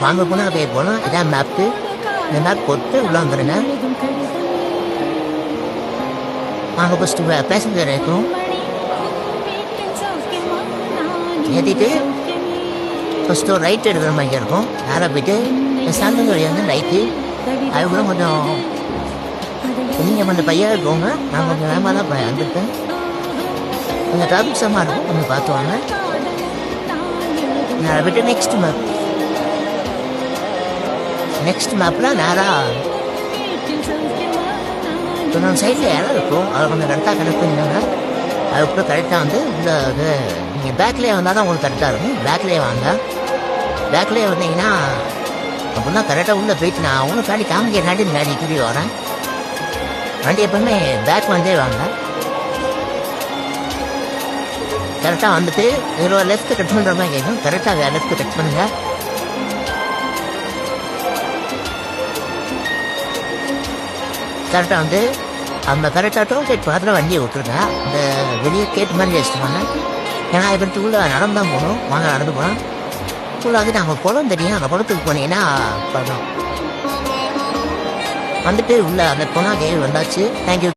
வாங்க போனால் அப்படியே போகலாம். இதான் மேப்பு. இந்த மேப் போட்டு உள்ள வந்துடுங்க. வாங்க ஃபஸ்ட்டு பேசஞ்சர் இருக்கும் ஏற்றிட்டு ஃபஸ்ட்டு ஒரு ரைட் எடுக்கிற மாதிரி இருக்கும். நேராக போய்ட்டு சாந்தன் வழி வந்து ரைட்டு. அதுக்கப்புறம் கொஞ்சம் நீங்கள் கொஞ்சம் பையாக இருக்கோங்க. நான் கொஞ்சம் வேகமாக தான் வந்துருக்கேன். கொஞ்சம் டிராஃபிக் சமாக இருக்கும், கொஞ்சம் பார்த்து வாங்க. நேராக போய்ட்டு நெக்ஸ்ட் மேப்பில் நேராக கொஞ்சம் சைடில் இடம் இருக்கும். அதை கொஞ்சம் கரெக்டாக கனெக்ட் பண்ணிடுங்க. அதுக்கப்புறம் கரெக்டாக வந்து உள்ள அது நீங்கள் பேக்லேயே வந்தால் தான் உங்களுக்கு கரெக்டாக இருக்கும். பேக்லேயே வாங்க. பேக்லேயே வந்தீங்கன்னா அப்படின்னா கரெக்டாக உள்ளே போயிட்டு நான் ஒன்றும் காட்டி காமிக்கிறாட்டி முன்னாடி இப்படி வரேன். வண்டி எப்பவுமே பேக் வந்தே வாங்க. கரெக்டாக வந்துட்டு இதில் லெஃப்ட் கட் பண்ணுற மாதிரி கேட்கும். கரெக்டாக லெஃப்ட் கட் பண்ணுங்க. கரெக்டாக வந்து அந்த கரெக்டாக டோல்கேட் பக்கத்தில் வண்டியை விட்டுருங்க. இந்த வெளியே கேட் மாதிரி வச்சுருவாங்க. ஏன்னா இப்போ உள்ள நடந்து தான் போகணும். வாங்க நடந்து போகலாம். உள்ள வந்து நாங்கள் குளம் தெரியும். அந்த குளத்துக்கு போனீங்கன்னா படம் வந்துட்டு உள்ள அந்த போனால் கேள்வி வந்தாச்சு. தேங்க்யூ.